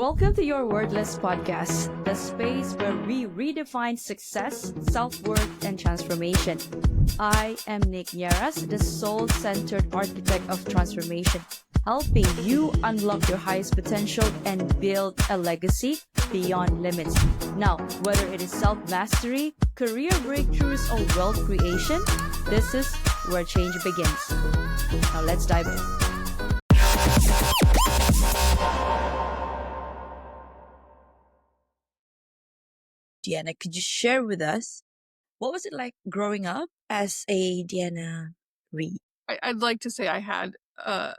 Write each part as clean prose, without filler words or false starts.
Welcome to Your Wordless podcast, the space where we redefine success, self-worth, and transformation. I am Nick Nieras, the soul-centered architect of transformation, helping you unlock your highest potential and build a legacy beyond limits. Now, whether it is self-mastery, career breakthroughs, or wealth creation, this is where change begins. Now let's dive in. Deanna, could you share with us what was it like growing up as a Deanna Read? I'd like to say I had a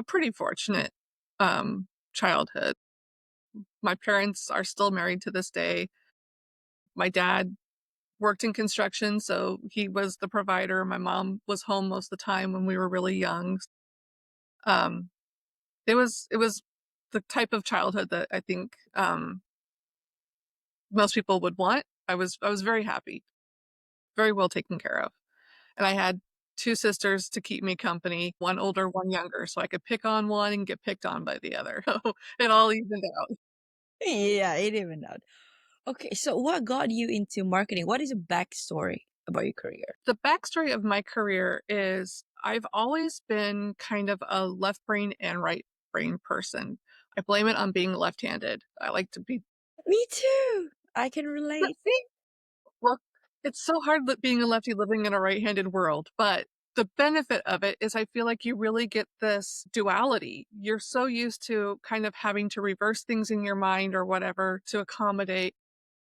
pretty fortunate childhood. My parents are still married to this day. My dad worked in construction, so he was the provider. My mom was home most of the time when we were really young. Um, it was the type of childhood that I think most people would want. I was very happy, very well taken care of, and I had two sisters to keep me company, one older, one younger, so I could pick on one and get picked on by the other. It all evened out. Yeah, it even out. Okay, so what got you into marketing? What is a backstory about your career? The backstory of my career is I've always been kind of a left brain and right brain person. I blame it on being left-handed. I like to be. Me too. I can relate. See? Well, it's so hard being a lefty living in a right-handed world, but the benefit of it is I feel like you really get this duality. You're so used to kind of having to reverse things in your mind or whatever to accommodate.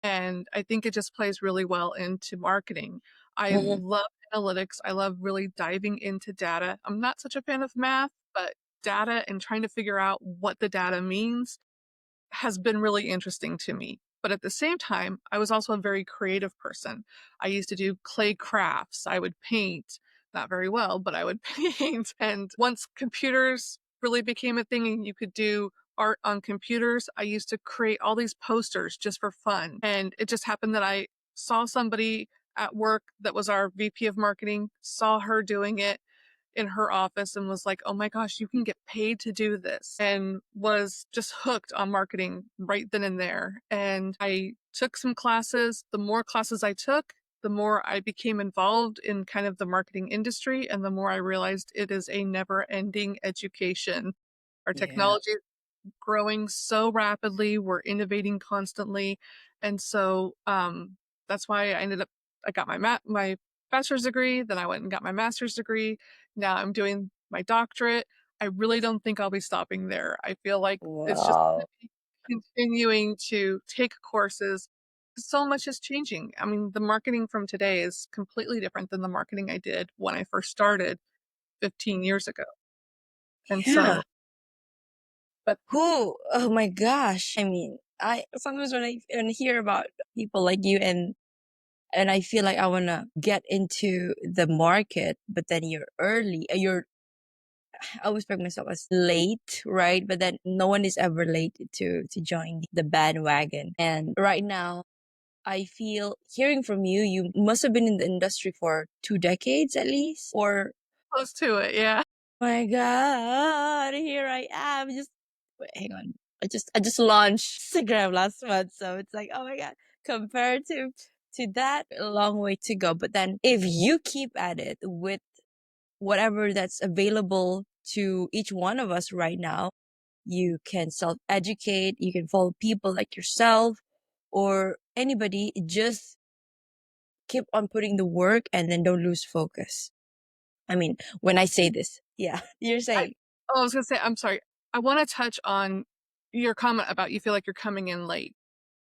And I think it just plays really well into marketing. I Mhm. love analytics. I love really diving into data. I'm not such a fan of math, but data and trying to figure out what the data means has been really interesting to me. But at the same time, I was also a very creative person. I used to do clay crafts. I would paint, not very well, but I would paint. And once computers really became a thing and you could do art on computers, I used to create all these posters just for fun. And it just happened that I saw somebody at work that was our VP of marketing, saw her doing it in her office and was like, oh my gosh, you can get paid to do this, and was just hooked on marketing right then and there. And I took some classes. The more classes I took, the more I became involved in kind of the marketing industry, and the more I realized it is a never ending education. Our Yeah. technology is growing so rapidly, we're innovating constantly. And so that's why I got my bachelor's degree, then I went and got my master's degree. Now I'm doing my doctorate. I really don't think I'll be stopping there. I feel like it's just Wow. continuing to take courses. So much is changing. I mean, the marketing from today is completely different than the marketing I did when I first started 15 years ago. And Yeah. so, but Who? Oh my gosh. I mean, I sometimes when I hear about people like you and I feel like I wanna get into the market, but then you're early. I always peg myself as late, right? But then no one is ever late to join the bandwagon. And right now, I feel hearing from you, you must have been in the industry for 2 decades at least. Or close to it, yeah. my God, here I am. Just wait, hang on. I just launched Instagram last month, so it's like, oh my God, compared to that, a long way to go. But then if you keep at it with whatever that's available to each one of us right now, you can self-educate, you can follow people like yourself or anybody, just keep on putting the work and then don't lose focus. I mean, when I say this, yeah, you're I saying, I was gonna say, I'm sorry. I wanna touch on your comment about you feel like you're coming in late.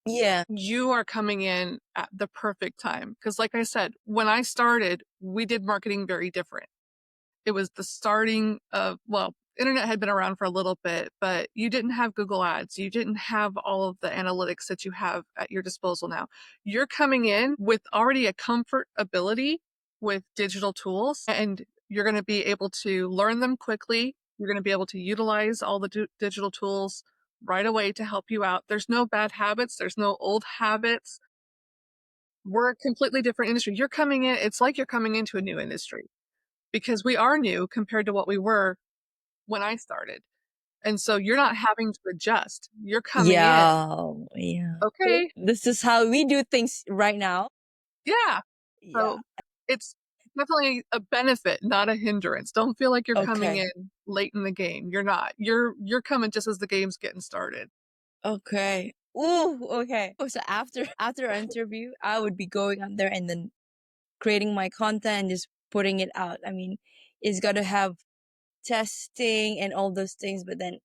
yeah, You are coming in at the perfect time because, like I said, when I started, we did marketing very different. It was the starting of, well, internet had been around for a little bit, but you didn't have Google Ads. You didn't have all of the analytics that you have at your disposal now. You're coming in with already a comfort ability with digital tools, and you're going to be able to learn them quickly. You're going to be able to utilize all the digital tools right away to help you out. There's no bad habits. There's no old habits. We're a completely different industry. You're coming in, it's like you're coming into a new industry because we are new compared to what we were when I started. And so you're not having to adjust. You're coming in, Yeah, yeah. okay, This is how we do things right now. yeah. Yeah. So it's definitely a benefit, not a hindrance. Don't feel like you're coming Okay. in late in the game. You're not. You're coming just as the game's getting started. Okay. Ooh, okay. Oh, so after our interview, I would be going out there and then creating my content and just putting it out. I mean, it's got to have testing and all those things, but then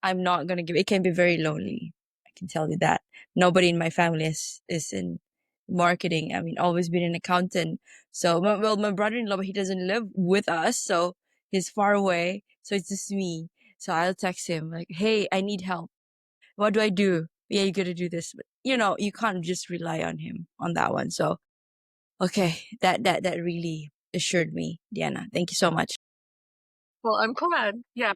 I'm not gonna give. It can be very lonely. I can tell you that. Nobody in my family is in marketing. I mean, always been an accountant. So, well, my brother-in-law, he doesn't live with us, so he's far away. So it's just me. So I'll text him like, "Hey, I need help. What do I do? Yeah, you gotta do this." But you can't just rely on him on that one. So, okay, that really assured me, Deanna. Thank you so much. Well, I'm glad. Yeah,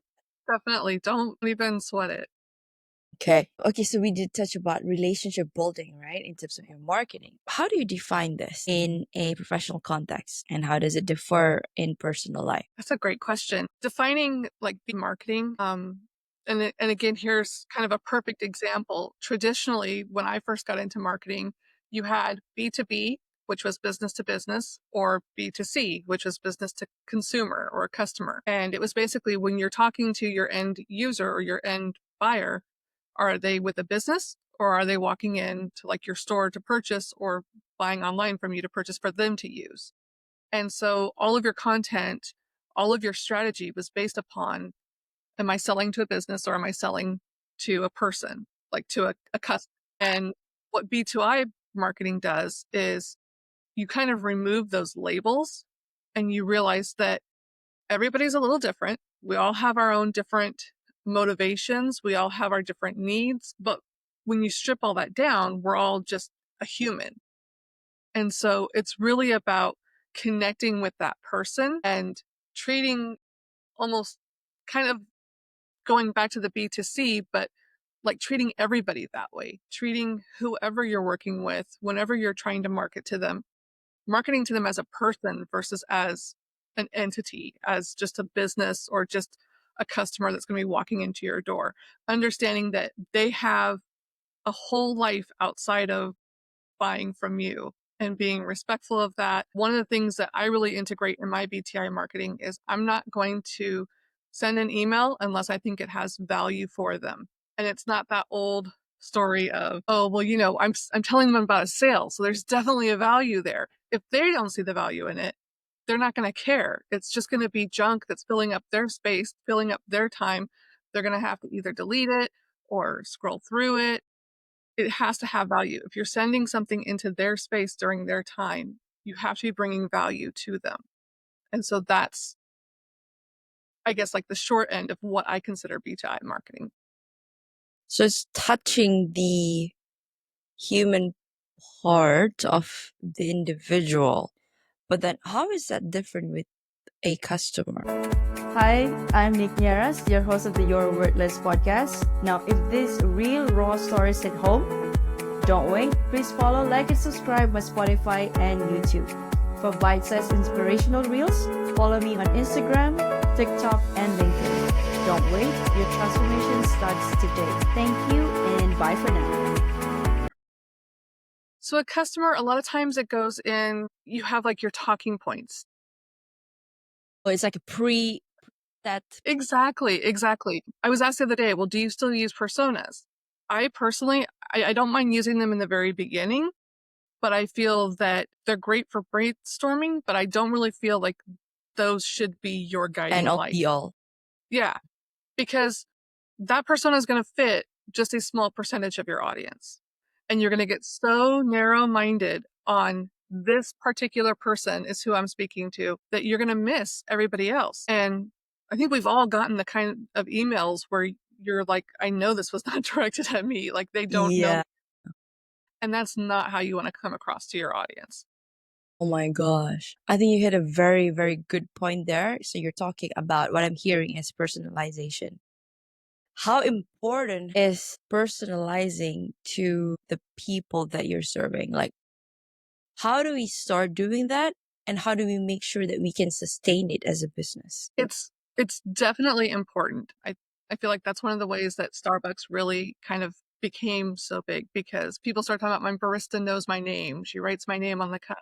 definitely. Don't even sweat it. Okay. Okay, so we did touch about relationship building, right? In terms of your marketing. How do you define this in a professional context and how does it differ in personal life? That's a great question. Defining like B marketing, and again, here's kind of a perfect example. Traditionally, when I first got into marketing, you had B2B, which was business to business, or B2C, which was business to consumer or customer. And it was basically when you're talking to your end user or your end buyer, are they with a business or are they walking in to like your store to purchase or buying online from you to purchase for them to use? And so all of your content, all of your strategy was based upon, am I selling to a business or am I selling to a person, like to a customer? And what B2I marketing does is you kind of remove those labels and you realize that everybody's a little different. We all have our own different motivations. We all have our different needs. But when you strip all that down, we're all just a human. And so it's really about connecting with that person and treating almost kind of going back to the B2C, but like treating everybody that way, treating whoever you're working with, whenever you're trying to market to them, marketing to them as a person versus as an entity, as just a business or just a customer that's going to be walking into your door, understanding that they have a whole life outside of buying from you and being respectful of that. One of the things that I really integrate in my BTI marketing is I'm not going to send an email unless I think it has value for them. And it's not that old story of, oh, well, I'm telling them about a sale. So there's definitely a value there. If they don't see the value in it, they're not going to care. It's just going to be junk that's filling up their space, filling up their time. They're going to have to either delete it or scroll through it. It has to have value. If you're sending something into their space during their time, you have to be bringing value to them. And so that's, I guess, like the short end of what I consider B2I marketing. So it's touching the human part of the individual. But then how is that different with a customer? Hi, I'm Nick Nieras, your host of the Your Wordless podcast. Now, if these real raw stories hit home, don't wait. Please follow, like, and subscribe my Spotify and YouTube. For bite-sized inspirational reels, follow me on Instagram, TikTok, and LinkedIn. Don't wait. Your transformation starts today. Thank you, and bye for now. So a customer, a lot of times it goes in, you have like your talking points. Oh, it's like a that. Exactly, exactly. I was asked the other day, well, do you still use personas? I personally, I don't mind using them in the very beginning, but I feel that they're great for brainstorming, but I don't really feel like those should be your guiding And all light. be all. Yeah, because that persona is going to fit just a small percentage of your audience. And you're going to get so narrow minded on this particular person is who I'm speaking to that you're going to miss everybody else. And I think we've all gotten the kind of emails where you're like, I know this was not directed at me. Like they don't know. Yeah. And that's not how you want to come across to your audience. Oh my gosh. I think you hit a very, very good point there. So you're talking about what I'm hearing is personalization. How important is personalizing to the people that you're serving? Like, how do we start doing that? And how do we make sure that we can sustain it as a business? It's definitely important. I feel like that's one of the ways that Starbucks really kind of became so big, because people start talking about my barista knows my name. She writes my name on the cup.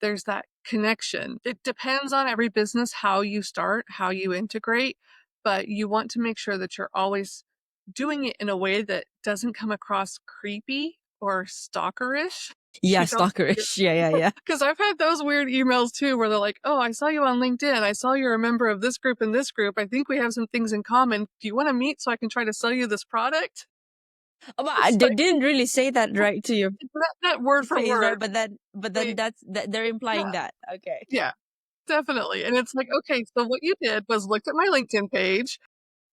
There's that connection. It depends on every business, how you start, how you integrate, but you want to make sure that you're always doing it in a way that doesn't come across creepy or stalkerish. Yeah, Because stalkerish. Yeah. because I've had those weird emails too, where they're like, "Oh, I saw you on LinkedIn. I saw you're a member of this group and this group. I think we have some things in common. Do you want to meet so I can try to sell you this product?" Oh, but It's they like didn't really say that right to your it's not word for face, right? word. But then They, they're yeah, implying that. Okay. yeah, definitely. And it's like, okay, so what you did was looked at my LinkedIn page.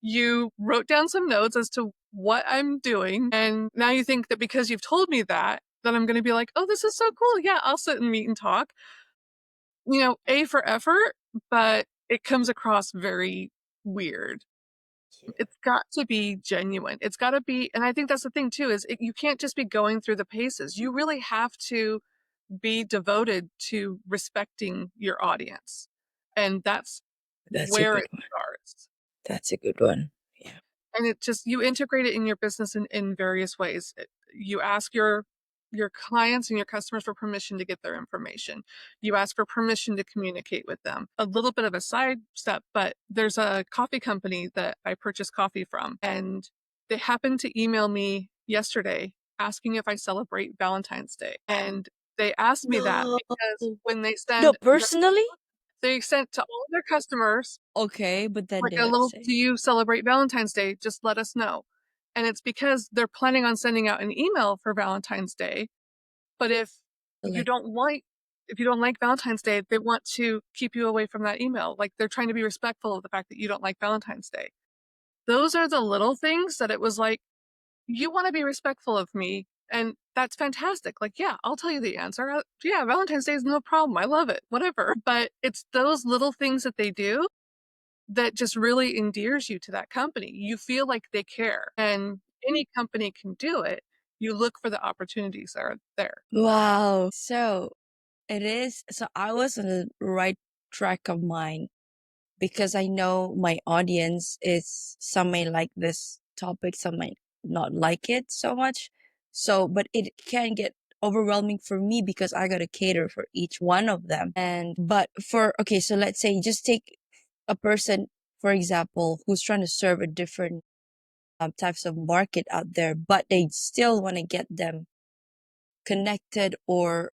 You wrote down some notes as to what I'm doing, and now you think that because you've told me that, then I'm going to be like, "Oh, this is so cool. Yeah, I'll sit and meet and talk." A for effort, but it comes across very weird. It's got to be genuine. It's got to be, and I think that's the thing too, is you can't just be going through the paces. You really have to be devoted to respecting your audience. And that's That's a where good it one. starts. That's a good one. Yeah. And it just, you integrate it in your business in various ways. You ask your clients and your customers for permission to get their information. You ask for permission to communicate with them. A little bit of a side step, but there's a coffee company that I purchase coffee from, and they happened to email me yesterday asking if I celebrate Valentine's Day. And they asked me that No. because when No, personally? they sent to all their customers Okay, but then like they a have to little, say. "Do you celebrate Valentine's Day? Just let us know." And it's because they're planning on sending out an email for Valentine's Day, but you Like, don't like if you don't like Valentine's Day, they want to keep you away from that email. Like, they're trying to be respectful of the fact that you don't like Valentine's Day. Those are the little things that it was like, "You wanna be respectful of me, and that's fantastic. Like, yeah, I'll tell you the answer. Yeah, Valentine's Day is no problem. I love it. Whatever." But it's those little things that they do that just really endears you to that company. You feel like they care, and any company can do it. You look for the opportunities that are there. wow. So it is. So I was on the right track of mine because I know my audience is some may like this topic, some might not like it so much. So, but it can get overwhelming for me because I gotta cater for each one of them. Okay, so let's say just take a person, for example, who's trying to serve a different types of market out there, but they still want to get them connected or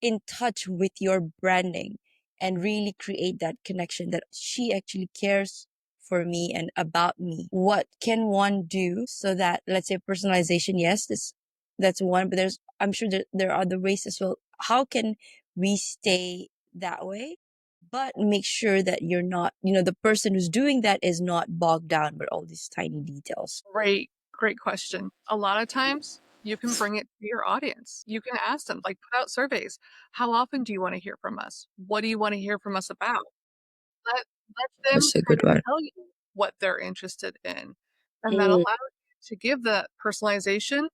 in touch with your branding and really create that connection that she actually cares for me and about me. What can one do so that, let's say, personalization? Yes, that's one, but I'm sure there are other ways as well. How can we stay that way, but make sure that you're not, the person who's doing that is not bogged down with all these tiny details? Great question. A lot of times you can bring it to your audience. You can ask them, like, put out surveys. How often do you want to hear from us? What do you want to hear from us about? Let them That's a kind good of one. tell you what they're interested in. And that allows Mm, you to give the personalization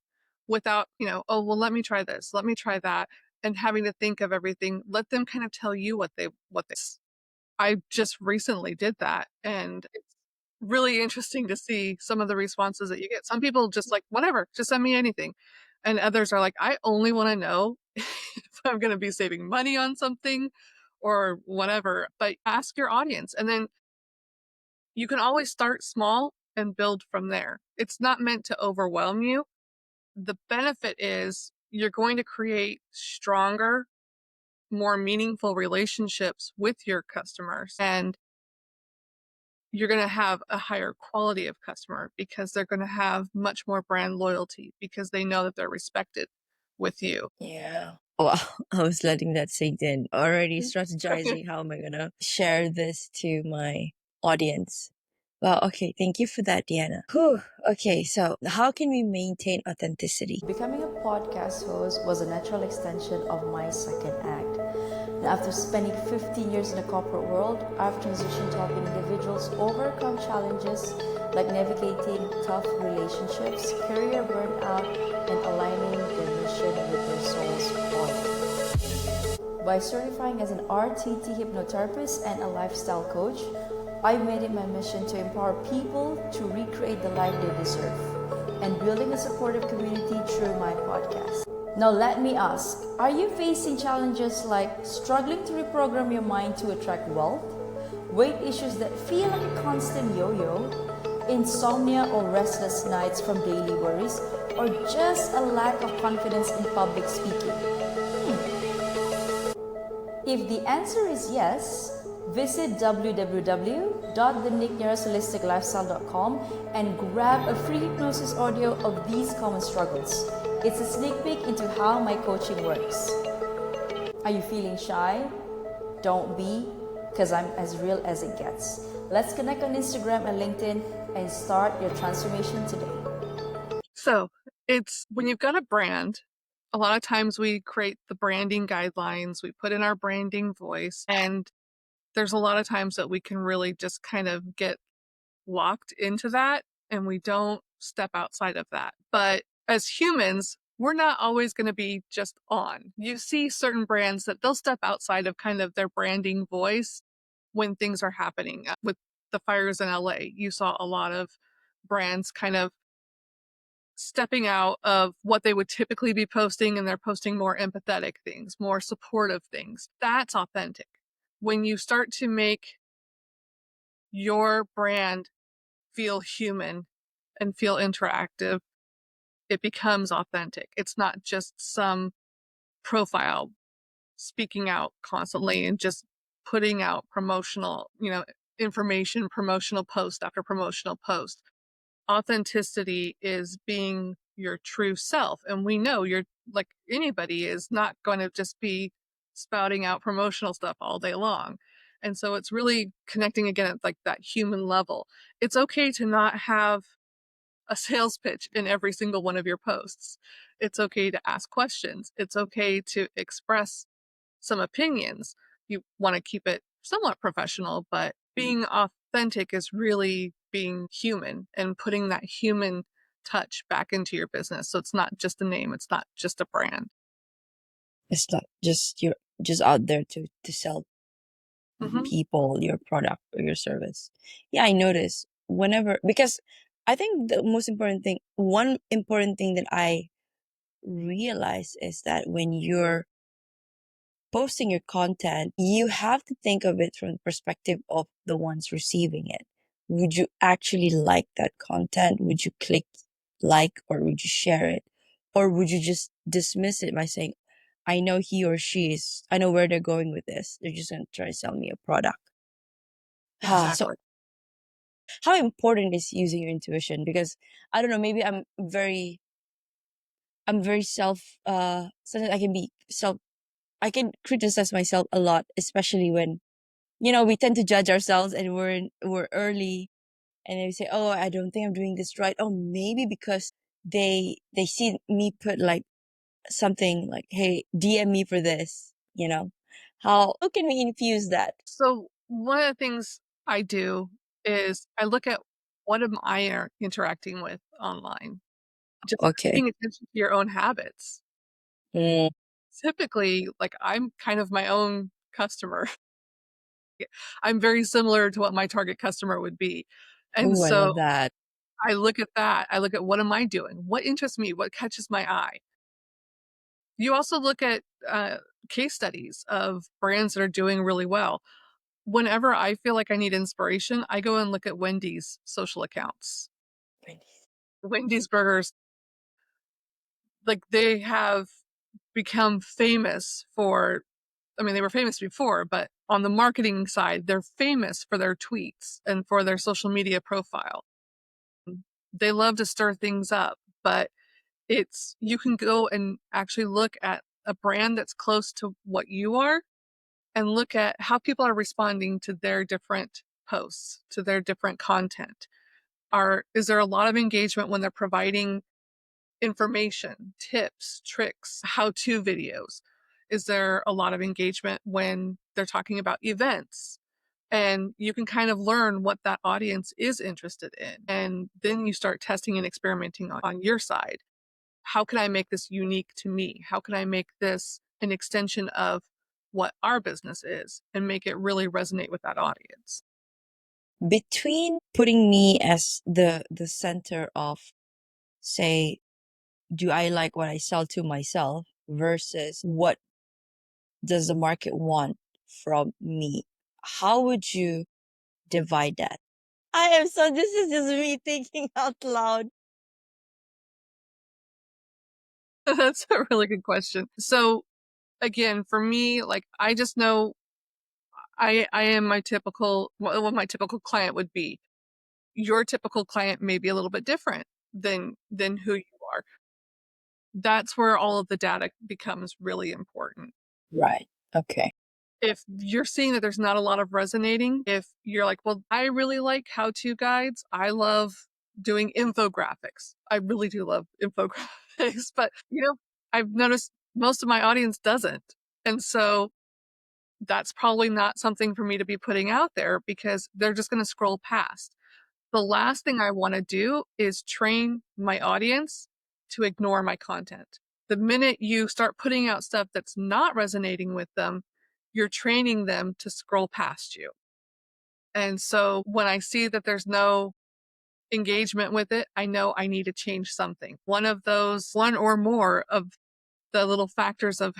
without, "Oh, well, let me try this, let me try that," and having to think of everything. Let them kind of tell you what they. I just recently did that, and it's really interesting to see some of the responses that you get. Some people just like, "Whatever, just send me anything." And others are like, "I only want to know if I'm going to be saving money on something or whatever." But ask your audience, and then you can always start small and build from there. It's not meant to overwhelm you. The benefit is you're going to create stronger, more meaningful relationships with your customers, and you're going to have a higher quality of customer because they're going to have much more brand loyalty because they know that they're respected with you. yeah. Well, I was letting that sink in. Already strategizing how am I gonna share this to my audience. Well, okay, thank you for that, Deanna. Whew. Okay, so how can we maintain authenticity? Becoming a podcast host was a natural extension of my second act. And after spending 15 years in the corporate world, I've transitioned to helping individuals overcome challenges like navigating tough relationships, career burnout, and aligning their mission with their soul's calling. By certifying as an RTT hypnotherapist and a lifestyle coach, I've made it my mission to empower people to recreate the life they deserve and building a supportive community through my podcast. Now, let me ask, are you facing challenges like struggling to reprogram your mind to attract wealth, weight issues that feel like a constant yo yo, insomnia or restless nights from daily worries, or just a lack of confidence in public speaking? If the answer is yes, visit www.thenickneurosholisticlifestyle.com and grab a free hypnosis audio of these common struggles. It's a sneak peek into how my coaching works. Are you feeling shy? Don't be, because I'm as real as it gets. Let's connect on Instagram and LinkedIn and start your transformation today. So it's when you've got a brand, a lot of times we create the branding guidelines, we put in our branding voice, and there's a lot of times that we can really just kind of get locked into that and we don't step outside of that. But as humans, we're not always going to be just on. You see certain brands that they'll step outside of kind of their branding voice when things are happening. With the fires in LA, you saw a lot of brands kind of stepping out of what they would typically be posting, and they're posting more empathetic things, more supportive things. That's authentic. When you start to make your brand feel human and feel interactive, it becomes authentic. It's not just some profile speaking out constantly and just putting out promotional, information, promotional post after promotional post. Authenticity is being your true self. And we know you're like anybody is not going to just be spouting out promotional stuff all day long. And so it's really connecting again at like that human level. It's okay to not have a sales pitch in every single one of your posts. It's okay to ask questions. It's okay to express some opinions. You want to keep it somewhat professional, but being authentic is really being human and putting that human touch back into your business. So it's not just a name, it's not just a brand. It's not just you're just out there to sell people your product or your service. Yeah, I notice whenever, because I think the most important thing, one important thing that I realize is that when you're posting your content, you have to think of it from the perspective of the ones receiving it. Would you actually like that content? Would you click like, or would you share it? Or would you just dismiss it by saying, I know he or she is, I know where they're going with this. They're just going to try to sell me a product. So Exactly. how important is using your intuition? Because I don't know, maybe I'm very sometimes I can criticize myself a lot, especially when, we tend to judge ourselves and we're early, and they say, oh, I don't think I'm doing this right. Oh, maybe because they see me put like something like, hey, DM me for this, how can we infuse that? So one of the things I do is I look at what am I interacting with online? Just Okay. paying attention to your own habits. Mm. Typically, like I'm kind of my own customer. I'm very similar to what my target customer would be. And Ooh, I so love that. I look at that. I look at what am I doing? What interests me? What catches my eye? You also look at case studies of brands that are doing really well. Whenever I feel like I need inspiration, I go and look at Wendy's social accounts. Wendy's burgers, like they have become famous for, I mean, they were famous before, but on the marketing side, they're famous for their tweets and for their social media profile. They love to stir things up, but you can go and actually look at a brand that's close to what you are and look at how people are responding to their different posts, to their different content. Is there a lot of engagement when they're providing information, tips, tricks, how-to videos? Is there a lot of engagement when they're talking about events? And you can kind of learn what that audience is interested in. And then you start testing and experimenting on your side. How can I make this unique to me? How can I make this an extension of what our business is and make it really resonate with that audience? between putting me as the center of, say, do I like what I sell to myself versus what does the market want from me? How would you divide that? I am so, this is just me thinking out loud. That's a really good question. So again, for me, like I just know I am my typical, what my typical client would be. Your typical client may be a little bit different than who you are. That's where all of the data becomes really important. Right. Okay. If you're seeing that there's not a lot of resonating, if you're like, well, I really like how-to guides. I love doing infographics. I really do love infographics, but I've noticed most of my audience doesn't. And so that's probably not something for me to be putting out there because they're just going to scroll past. The last thing I want to do is train my audience to ignore my content. The minute you start putting out stuff that's not resonating with them, you're training them to scroll past you. And so when I see that there's no engagement with it, I know I need to change something. One or more of the little factors of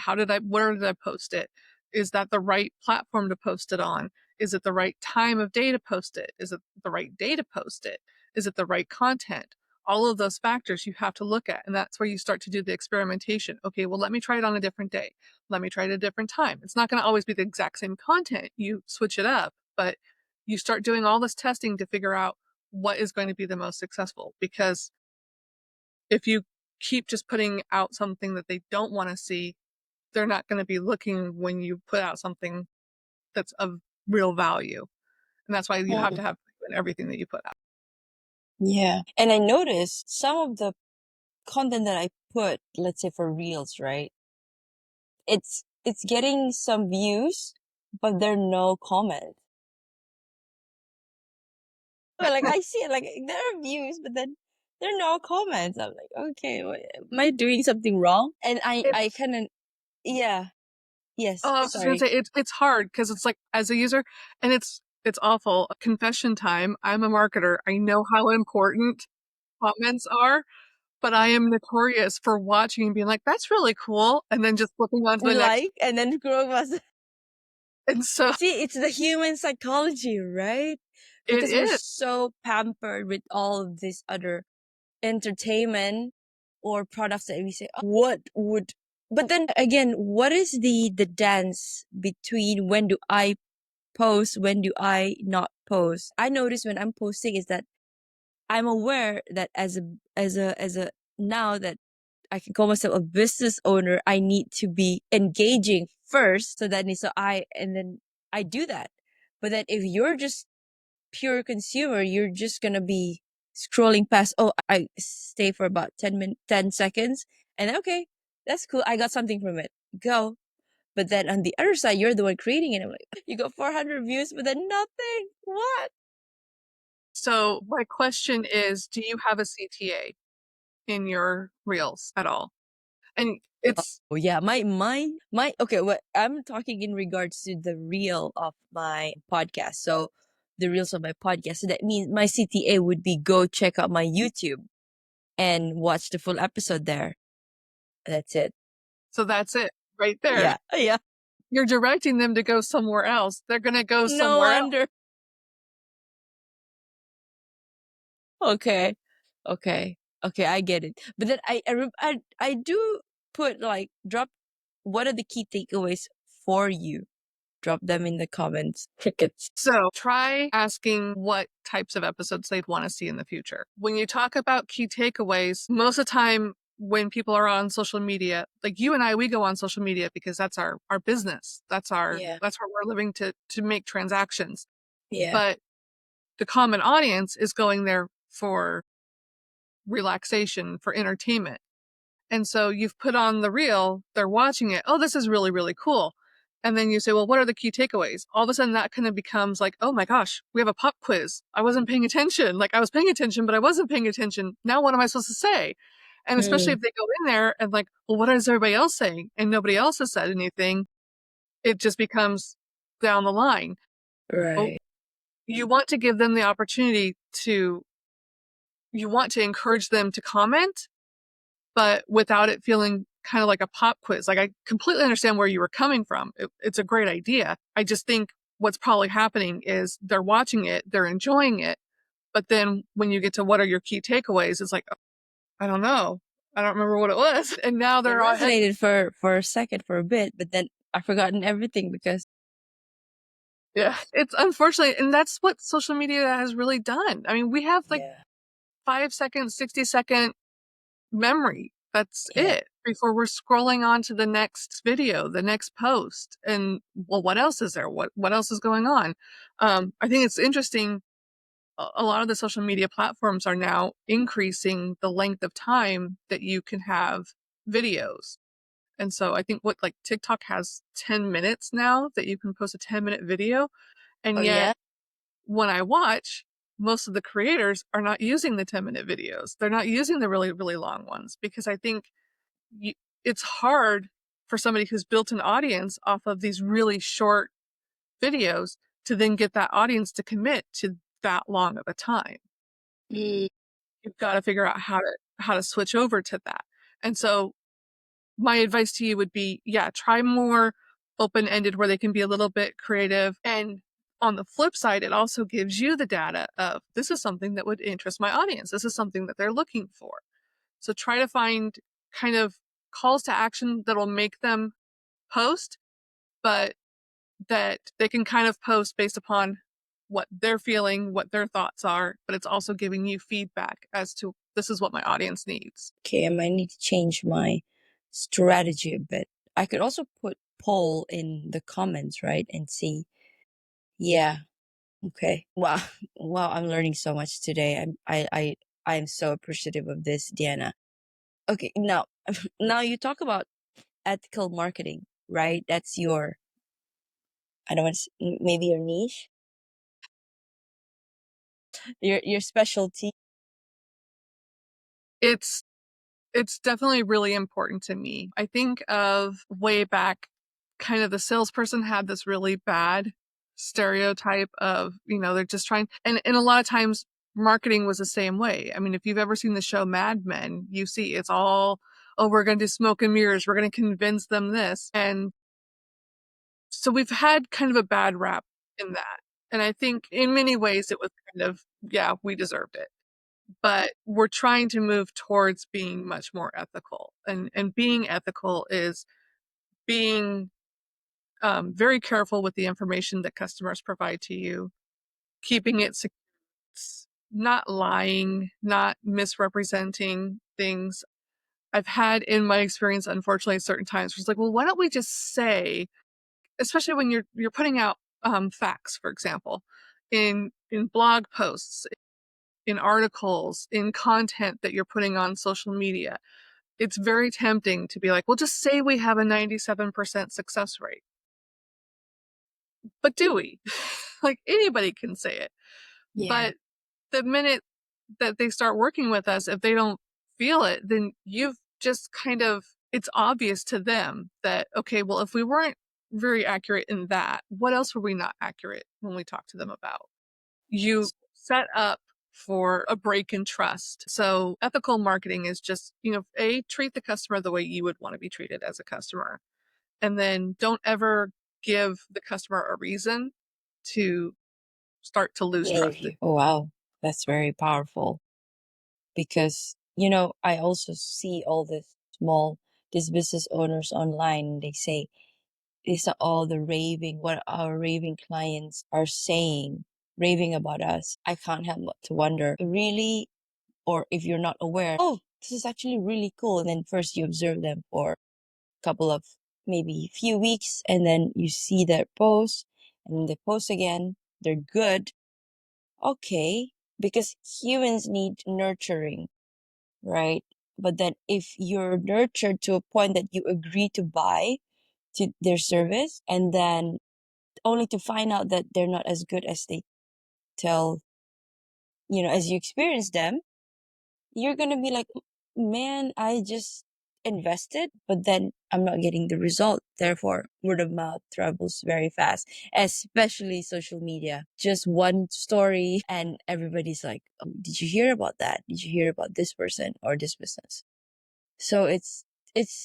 where did I post it? Is that the right platform to post it on? Is it the right time of day to post it? Is it the right day to post it? Is it the right content? All of those factors you have to look at. And that's where you start to do the experimentation. Okay, well, let me try it on a different day. Let me try it at a different time. It's not going to always be the exact same content. You switch it up, but you start doing all this testing to figure out what is going to be the most successful. Because if you keep just putting out something that they don't want to see, they're not going to be looking when you put out something that's of real value. And that's why you have to have in everything that you put out. Yeah. And I noticed some of the content that I put, let's say for reels, right? It's getting some views, but there are no comments. But like I see it, like there are views, but then there are no comments. I'm like, okay, am I doing something wrong? And I kind of, yeah, yes, I was just gonna sorry. say it's hard because it's like as a user, and it's awful. Confession time. I'm a marketer. I know how important comments are, but I am notorious for watching and being like, "That's really cool," and then just flipping on to the next. Like, and then grow was. And so See, it's the human psychology, right? it Because we're is. so pampered with all of this other entertainment or products that we say, "Oh, what would," but then again, what is the dance between when do I post, when do I not post? I notice when I'm posting is that I'm aware that as a now that I can call myself a business owner, I need to be engaging first. And then I do that. But then if you're just pure consumer, you're just gonna be scrolling past. Oh, I stay for about 10 seconds, and okay, that's cool. I got something from it. Go. But then on the other side, you're the one creating it. I'm like, you got 400 views, but then nothing. What? So my question is, do you have a CTA in your reels at all? And it's Oh yeah, my. Okay, what I'm talking in regards to the reel of my podcast. So the reels of my podcast. So that means my CTA would be go check out my YouTube and watch the full episode there. That's it. that's it right there. Yeah, yeah. You're directing them to go somewhere else. They're going to go No somewhere else. wonder. Okay, okay, okay. I get it. But then I do put like drop. What are the key takeaways for you? Drop them in the comments. Crickets. So try asking what types of episodes they'd want to see in the future. When you talk about key takeaways, most of the time when people are on social media, like you and I, we go on social media because that's our business. That's Yeah, that's where we're living to make transactions. yeah. But the common audience is going there for relaxation, for entertainment. And so you've put on the reel, they're watching it. Oh, this is really, really cool. And then you say, well, what are the key takeaways? All of a sudden that kind of becomes like, oh my gosh, we have a pop quiz. I wasn't paying attention. Like I was paying attention, but I wasn't paying attention. Now what am I supposed to say? And especially Mm, if they go in there and like, well, what is everybody else saying? And nobody else has said anything. It just becomes down the line. Oh, right. you want to give them the opportunity to, you want to encourage them to comment, but without it feeling kind of like a pop quiz. Like, I completely understand where you were coming from. It's a great idea. I just think what's probably happening is they're watching it, they're enjoying it, but then when you get to what are your key takeaways, it's like, I don't know. I don't remember what it was. And now It they're all head. resonated for a second, for a bit, but then I've forgotten everything because Yeah, it's unfortunate. And that's what social media has really done. I mean, we have like yeah, 5 second, 60-second memory. That's yeah, it before we're scrolling on to the next video, the next post. And well, what else is there? What else is going on? I think it's interesting. A lot of the social media platforms are now increasing the length of time that you can have videos. And so I think what, like, TikTok has 10 minutes now that you can post a 10-minute video. oh And yeah, yet when I watch, most of the creators are not using the 10-minute videos. They're not using the really, really long ones, because I think you, it's hard for somebody who's built an audience off of these really short videos to then get that audience to commit to that long of a time. mm, You've got to figure out how to switch over to that. And so my advice to you would be, yeah, try more open-ended where they can be a little bit creative. And on the flip side, it also gives you the data of, this is something that would interest my audience. This is something that they're looking for. So try to find kind of calls to action that'll make them post, but that they can kind of post based upon what they're feeling, what their thoughts are, but it's also giving you feedback as to, this is what my audience needs. okay, I might need to change my strategy a bit. I could also put poll in the comments, right, and see. Yeah, okay. Wow, wow, I'm learning so much today. I'm so appreciative of this, Deanna. Okay, now now you talk about ethical marketing, right? That's your, I don't want to, maybe your niche, your specialty. It's It's definitely really important to me. I think of way back, kind of the salesperson had this really bad stereotype of, they're just trying, and a lot of times marketing was the same way. I mean, if you've ever seen the show Mad Men, you see it's all, oh, we're going to do smoke and mirrors. We're going to convince them this. And so we've had kind of a bad rap in that. And I think in many ways it was kind of, yeah, we deserved it, but we're trying to move towards being much more ethical. And being ethical is being very careful with the information that customers provide to you, keeping it secure, not lying, not misrepresenting things. I've had in my experience, unfortunately, certain times where it's like, well, why don't we just say, especially when you're putting out facts, for example, in blog posts, in articles, in content that you're putting on social media. It's very tempting to be like, well, just say we have a 97% success rate. But do we? Like, anybody can say it. Yeah. But the minute that they start working with us, if they don't feel it, then you've just kind of, it's obvious to them that, okay, well, if we weren't very accurate in that, what else were we not accurate when we talk to them about? You set up for a break in trust. So ethical marketing is just, treat the customer the way you would want to be treated as a customer. And then don't ever give the customer a reason to start to lose trust. Oh, wow. That's very powerful because, I also see all these business owners online. And they say, these are all the raving, what our raving clients are saying, raving about us. I can't help but to wonder, really, or if you're not aware, oh, this is actually really cool. And then first you observe them for a couple of maybe few weeks, and then you see their posts, and then they post again. They're good. Okay, because humans need nurturing, right? But then if you're nurtured to a point that you agree to buy to their service, and then only to find out that they're not as good as they tell, as you experience them, you're gonna be like, man, I just invested, but then I'm not getting the result. Therefore, word of mouth travels very fast, especially social media. Just one story, and everybody's like, oh, did you hear about that? Did you hear about this person or this business? So it's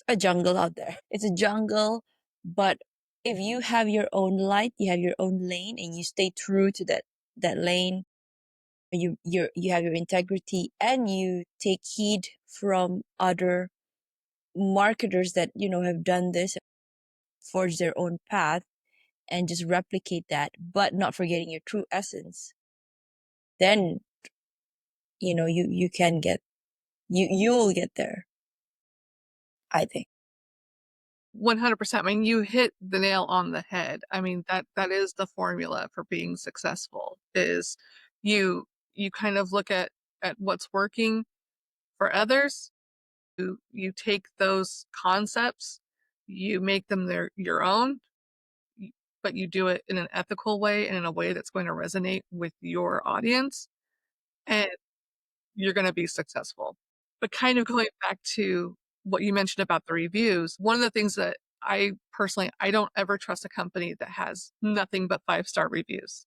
a jungle out there. It's a jungle, but if you have your own light, you have your own lane, and you stay true to that lane, you have your integrity, and you take heed from other marketers that have done this, forge their own path, and just replicate that, but not forgetting your true essence. Then you can get you'll get there, I think. 100%. I mean, you hit the nail on the head. I mean, that is the formula for being successful, is you kind of look at what's working for others. You take those concepts, you make them your own, but you do it in an ethical way and in a way that's going to resonate with your audience, and you're going to be successful. But kind of going back to what you mentioned about the reviews, one of the things that I personally, I don't ever trust a company that has nothing but 5-star reviews,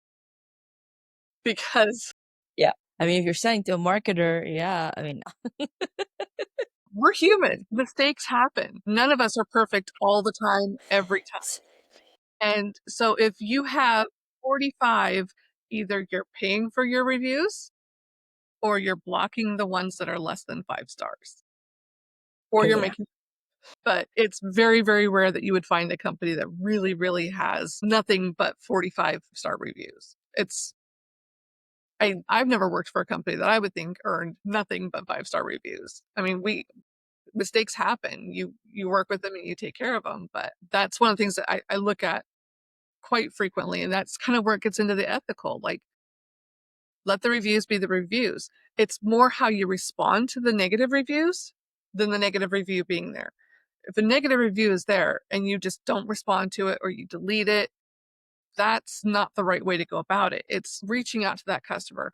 because Yeah. I mean, if you're selling to a marketer, yeah, I mean, we're human. Mistakes happen. None of us are perfect all the time, every time. And so if you have 45, either you're paying for your reviews or you're blocking the ones that are less than 5 stars, or you're yeah. making, but it's very, very rare that you would find a company that really, really has nothing but 45-star reviews. I've never worked for a company that I would think earned nothing but 5-star reviews. I mean, mistakes happen. You work with them and you take care of them, but that's one of the things that I look at quite frequently, and that's kind of where it gets into the ethical. Like, let the reviews be the reviews. It's more how you respond to the negative reviews than the negative review being there. If a negative review is there and you just don't respond to it or you delete it, that's not the right way to go about it. It's reaching out to that customer,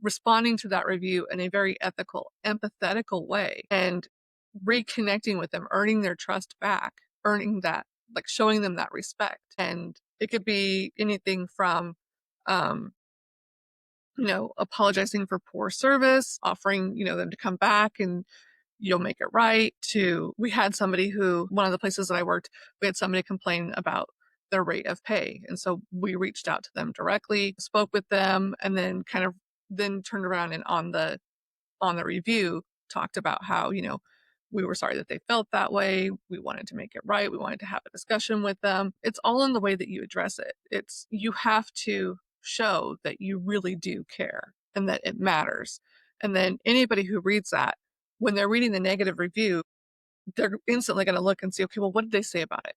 responding to that review in a very ethical, empathetical way, and reconnecting with them, earning their trust back, earning that, like showing them that respect. And it could be anything from, um, apologizing for poor service, offering, them to come back and you'll make it right, to, we had somebody who, one of the places that I worked, we had somebody complain about their rate of pay. And so we reached out to them directly, spoke with them, and then kind of then turned around and on the review talked about how, we were sorry that they felt that way. We wanted to make it right. We wanted to have a discussion with them. It's all in the way that you address it. You have to show that you really do care and that it matters. And then anybody who reads that, when they're reading the negative review, they're instantly going to look and see, okay, well, what did they say about it?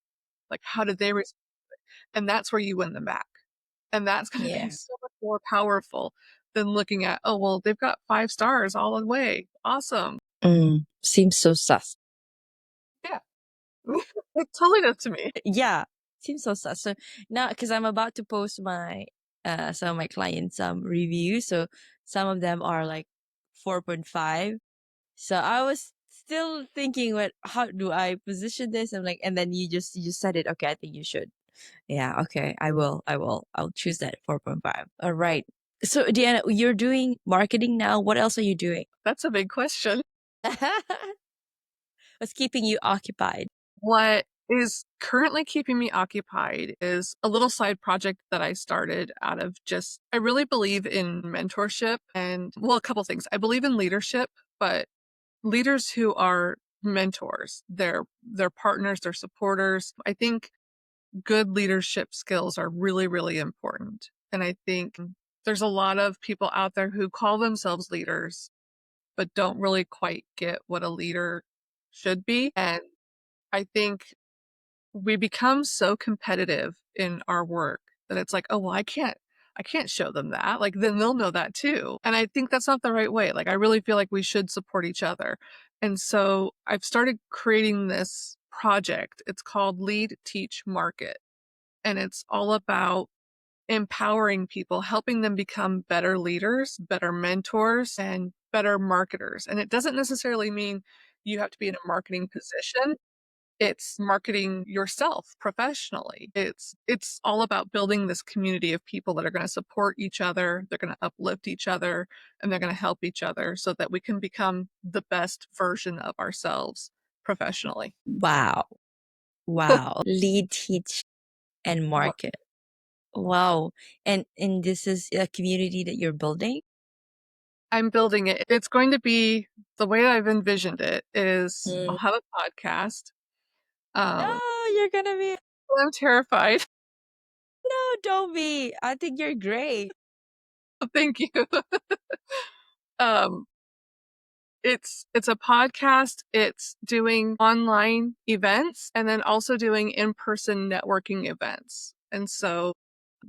Like, how did they respond? And that's where you win them back. And that's going to be Yeah. so much more powerful than looking at, oh, well, they've got 5 stars all the way. Awesome. Seems so sus. Yeah. It totally does to me. Yeah, seems so sus. So now, because I'm about to post my some of my clients reviews, so some of them are like 4.5. So I was still thinking, what, how do I position this? I'm like, and then you just said it. Okay, I think you should. Yeah, okay, I'll choose that 4.5. All right. So Deanna, you're doing marketing now. What else are you doing? That's a big question. What's keeping you occupied? What is currently keeping me occupied is a little side project that I started out of just, I really believe in mentorship and, well, a couple things. I believe in leadership, but leaders who are mentors, they're partners, they're supporters. I think good leadership skills are really, really important. And I think there's a lot of people out there who call themselves leaders, but don't really quite get what a leader should be. And I think we become so competitive in our work that it's like, oh, well, I can't show them that. Like, then they'll know that too. And I think that's not the right way. Like, I really feel like we should support each other. And so I've started creating this project. It's called Lead, Teach, Market. And it's all about empowering people, helping them become better leaders, better mentors, and better marketers. And it doesn't necessarily mean you have to be in a marketing position. It's marketing yourself professionally. It's all about building this community of people that are going to support each other, they're going to uplift each other, and they're going to help each other so that we can become the best version of ourselves professionally. Wow. Wow. Lead, teach, and Well, market. Wow. And this is a community that you're building? I'm building it. It's going to be the way I've envisioned it is I'll Mm. have a podcast. Um, No, you're gonna be I'm terrified. no, don't be. I think you're great. Thank you. um, it's a podcast, it's doing online events, and then also doing in-person networking events. And so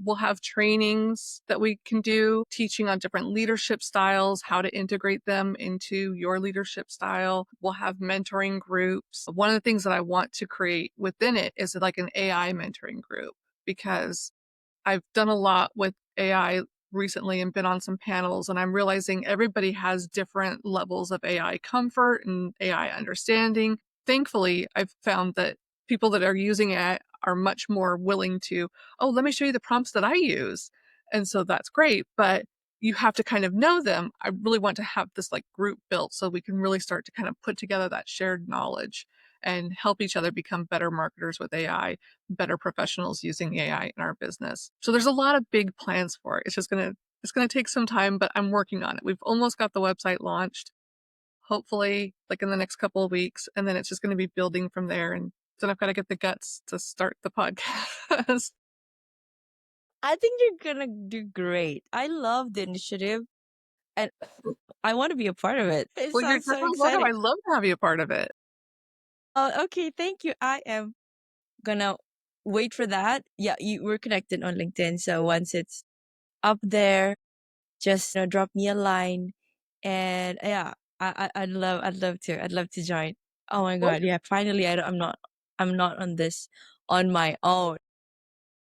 we'll have trainings that we can do, teaching on different leadership styles, how to integrate them into your leadership style. We'll have mentoring groups. One of the things that I want to create within it is like an AI mentoring group, because I've done a lot with AI recently and been on some panels, and I'm realizing everybody has different levels of AI comfort and AI understanding. Thankfully, I've found that people that are using it are much more willing to, oh, let me show you the prompts that I use. And so that's great, but you have to kind of know them. I really want to have this like group built so we can really start to kind of put together that shared knowledge and help each other become better marketers with AI, better professionals using AI in our business. So there's a lot of big plans for it. It's gonna take some time, but I'm working on it. We've almost got the website launched, hopefully like in the next couple of weeks, and then it's just gonna be building from there. And then I've got to get the guts to start the podcast. I think you're gonna do great. I love the initiative and I want to be a part of it. It Well, you're sounds so definitely welcome. exciting. I'd love to have you a part of it. Okay, thank you. I am gonna wait for that. Yeah, we're connected on LinkedIn, so once it's up there, just drop me a line, and yeah, I'd love to join. Oh my Well, god, yeah! Finally, I'm not on this on my own.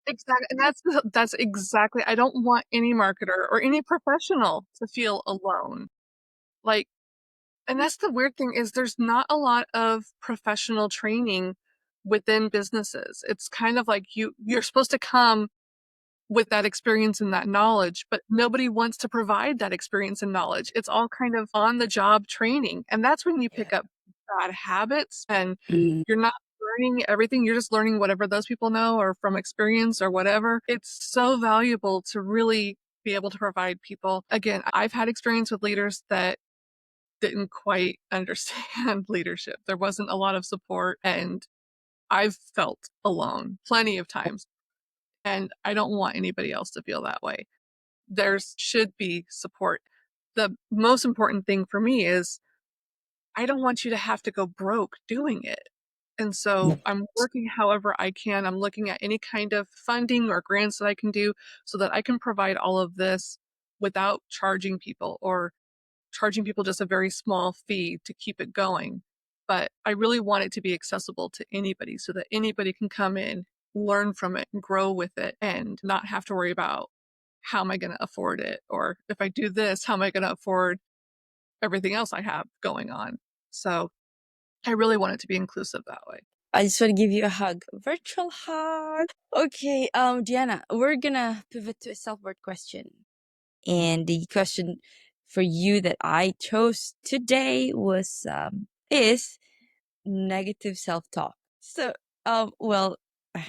exactly. And that's exactly, I don't want any marketer or any professional to feel alone. Like, and that's the weird thing is there's not a lot of professional training within businesses. It's kind of like you're supposed to come with that experience and that knowledge, but nobody wants to provide that experience and knowledge. It's all kind of on the job training. And that's when you Yeah. pick up bad habits and Mm. you're not learning everything. You're just learning whatever those people know or from experience or whatever. It's so valuable to really be able to provide people. Again, I've had experience with leaders that didn't quite understand leadership. There wasn't a lot of support, and I've felt alone plenty of times. And I don't want anybody else to feel that way. There should be support. The most important thing for me is I don't want you to have to go broke doing it. And so I'm working however I can. I'm looking at any kind of funding or grants that I can do so that I can provide all of this without charging people or charging people just a very small fee to keep it going. But I really want it to be accessible to anybody so that anybody can come in, learn from it, and grow with it, and not have to worry about how am I going to afford it? Or if I do this, how am I going to afford everything else I have going on? So I really want it to be inclusive that way. I just want to give you a hug, virtual hug. Okay, Deanna, we're gonna pivot to a self-worth question. And the question for you that I chose today was is negative self-talk. So well,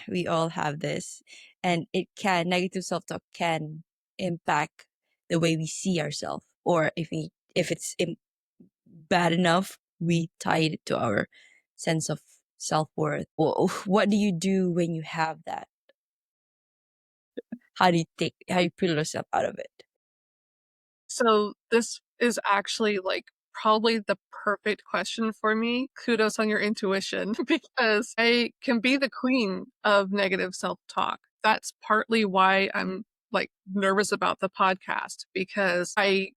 we all have this, and negative self-talk can impact the way we see ourselves, or if it's bad enough, we tie it to our sense of self-worth. What do you do when you have that? How do you pull yourself out of it? So this is actually like probably the perfect question for me. Kudos on your intuition because I can be the queen of negative self-talk. That's partly why I'm like nervous about the podcast because I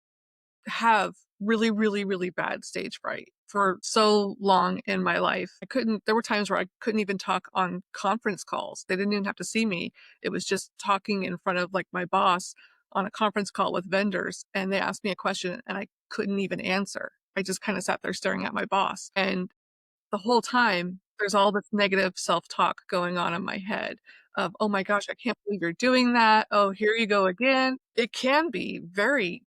have really, really, really bad stage fright for so long in my life. There were times where I couldn't even talk on conference calls. They didn't even have to see me. It was just talking in front of like my boss on a conference call with vendors, and they asked me a question and I couldn't even answer. I just kind of sat there staring at my boss. And the whole time, there's all this negative self-talk going on in my head of, oh my gosh, I can't believe you're doing that. Oh, here you go again. It can be very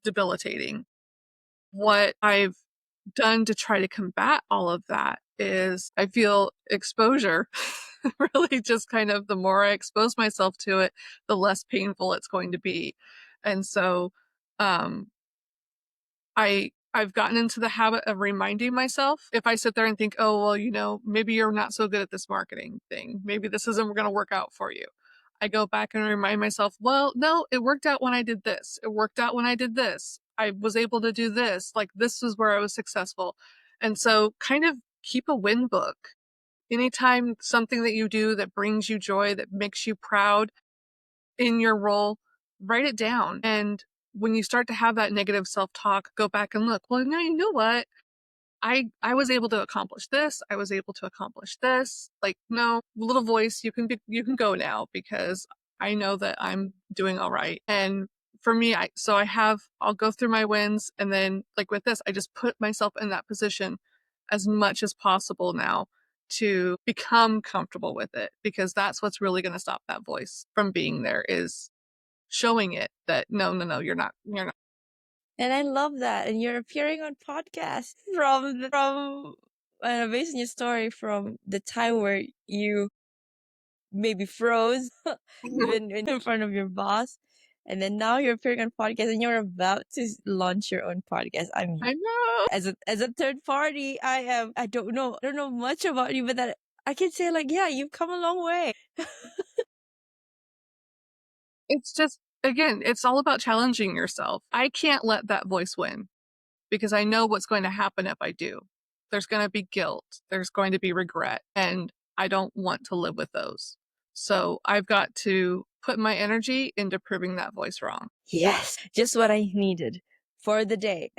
debilitating. What I've done to try to combat all of that is I feel exposure really just kind of the more I expose myself to it, the less painful it's going to be. And so um I've gotten into the habit of reminding myself if I sit there and think, oh, well, maybe you're not so good at this marketing thing. Maybe this isn't going to work out for you. I go back and remind myself, well, no, it worked out when I did this. It worked out when I did this. I was able to do this. Like, this was where I was successful. And so kind of keep a win book. Anytime something that you do that brings you joy, that makes you proud in your role, write it down. And when you start to have that negative self-talk, go back and look, well, no, you know what? I was able to accomplish this. I was able to accomplish this. Like, no, little voice, you can go now because I know that I'm doing all right. And for me, I'll go through my wins. And then like with this, I just put myself in that position as much as possible now to become comfortable with it, because that's what's really going to stop that voice from being there, is showing it that no, you're not. And I love that. And you're appearing on podcasts based on your story, from the time where you maybe froze even in front of your boss. And then now you're appearing on podcast and you're about to launch your own podcast. I mean, I know. as a third party, I don't know much about you, but that I can say, like, yeah, you've come a long way. It's just, again, it's all about challenging yourself. I can't let that voice win because I know what's going to happen if I do. There's going to be guilt, there's going to be regret, and I don't want to live with those. So I've got to put my energy into proving that voice wrong. Yes, just what I needed for the day.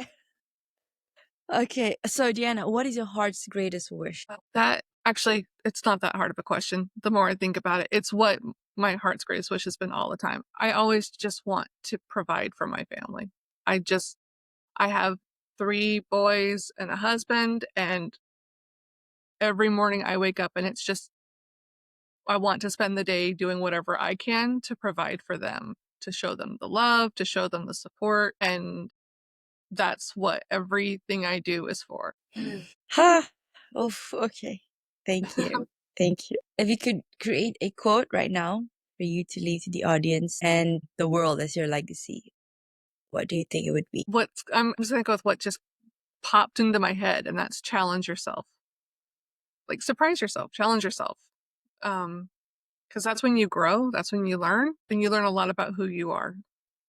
Okay, so Deanna, what is your heart's greatest wish? That actually, it's not that hard of a question. The more I think about it, it's what my heart's greatest wish has been all the time. I always just want to provide for my family. I have 3 boys and a husband, and every morning I wake up and it's just, I want to spend the day doing whatever I can to provide for them, to show them the love, to show them the support, and that's what everything I do is for. Ha! Oof, okay. Thank you. Thank you. If you could create a quote right now for you to leave to the audience and the world as your legacy, what do you think it would be? I'm just gonna go with what just popped into my head, and that's challenge yourself. Like, surprise yourself, challenge yourself. Because that's when you grow, that's when you learn, and you learn a lot about who you are.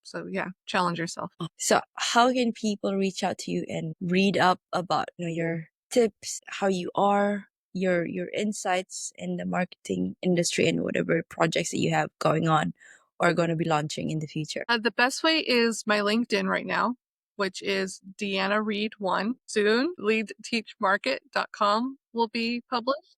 So yeah, challenge yourself. So how can people reach out to you and read up about, your tips, how you are, your insights in the marketing industry and whatever projects that you have going on or going to be launching in the future? The best way is my LinkedIn right now, which is Deanna Read 1. Soon, leadteachmarket.com will be published.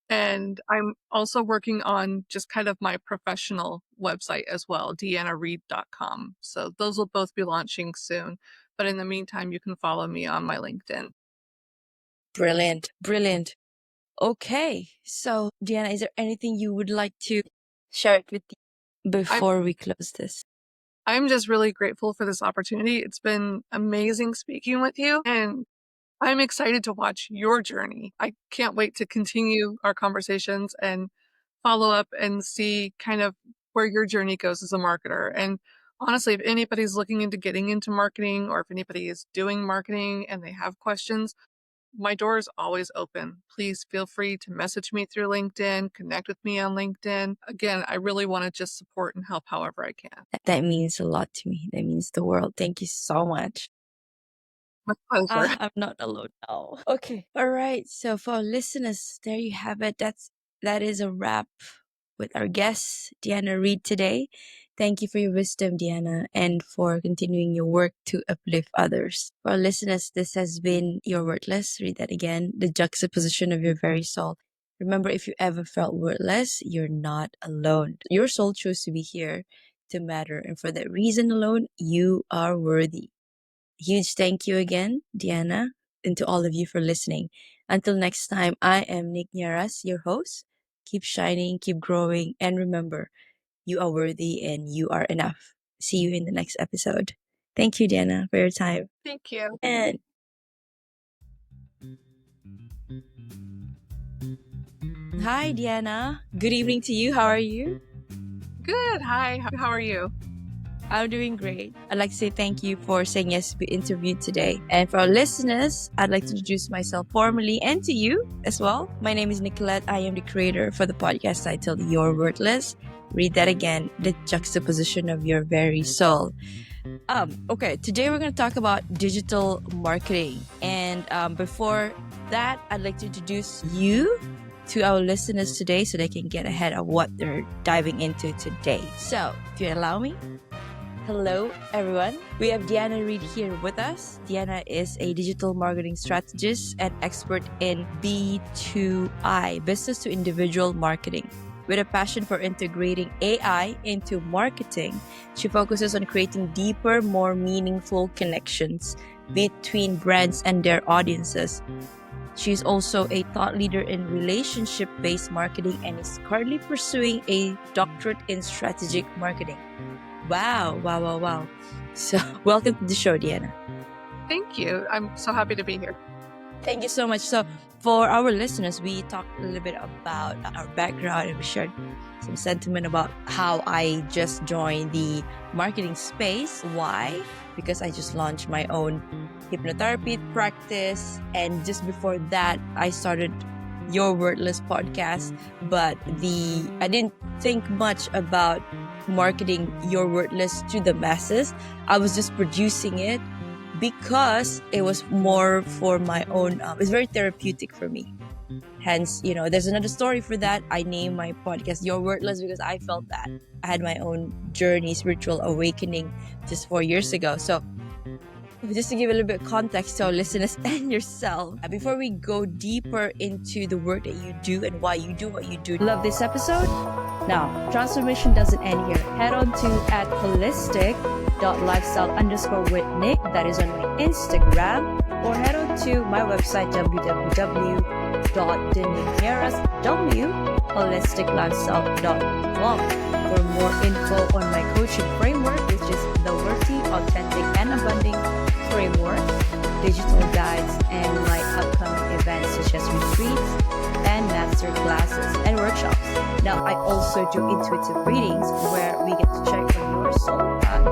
And I'm also working on just kind of my professional website as well, deannaread.com. So those will both be launching soon. But in the meantime, you can follow me on my LinkedIn. Brilliant. Brilliant. Okay. So, Deanna, is there anything you would like to share it with before we close this? I'm just really grateful for this opportunity. It's been amazing speaking with you, and I'm excited to watch your journey. I can't wait to continue our conversations and follow up and see kind of where your journey goes as a marketer. And honestly, if anybody's looking into getting into marketing, or if anybody is doing marketing and they have questions, my door is always open. Please feel free to message me through LinkedIn, connect with me on LinkedIn. Again, I really want to just support and help however I can. That means a lot to me. That means the world. Thank you so much. My pleasure. I'm not alone now. Okay. All right. So for our listeners, there you have it. That is a wrap with our guest, Deanna Read, today. Thank you for your wisdom, Deanna, and for continuing your work to uplift others. For our listeners, this has been Your Worthless. Read that again. The juxtaposition of your very soul. Remember, if you ever felt worthless, you're not alone. Your soul chose to be here to matter, and for that reason alone, you are worthy. huge thank you again, Deanna, and to all of you for listening. Until next time, I am Nick Nieras, your host. Keep shining, keep growing, and remember, you are worthy and you are enough. See you in the next episode. Thank you, Deanna, for your time. Thank you. And hi, Deanna. Good evening to you. How are you? Good. Hi. How are you? I'm doing great. I'd like to say thank you for saying yes to be interviewed today. And for our listeners, I'd like to introduce myself formally and to you as well. My name is Nicolette. I am the creator for the podcast titled You're Worthless. Read that again, the juxtaposition of your very soul. Okay, today we're going to talk about digital marketing. And before that, I'd like to introduce you to our listeners today so they can get ahead of what they're diving into today. So, if you allow me. Hello, everyone. We have Deanna Read here with us. Deanna is a digital marketing strategist and expert in B2I, business to individual marketing. With a passion for integrating AI into marketing, she focuses on creating deeper, more meaningful connections between brands and their audiences. She's also a thought leader in relationship-based marketing and is currently pursuing a doctorate in strategic marketing. Wow. So, welcome to the show, Deanna. Thank you. I'm so happy to be here. Thank you so much. So, for our listeners, we talked a little bit about our background and we shared some sentiment about how I just joined the marketing space. Why? Because I just launched my own hypnotherapy practice. And just before that, I started Your Worthless podcast. But I didn't think much about marketing Your Worthless to the masses. I was just producing it because it was more for my own, it's very therapeutic for me. Hence, there's another story for that. I named my podcast You're Worthless because I felt that. I had my own journey, spiritual awakening just 4 years ago. So just to give a little bit of context to our listeners and yourself, before we go deeper into the work that you do and why you do what you do. Love this episode? Now, transformation doesn't end here. Head on to @holistic.lifestyle_with_Nick. That is on my Instagram. Or head on to my website, www.denignerasholisticlifestyle.com for more info on my coaching framework, which is the Worthy, Authentic, and Abundant Framework, digital guides, and my upcoming events such as retreats and master classes and workshops. Now, I also do intuitive readings where we get to check on your soul path,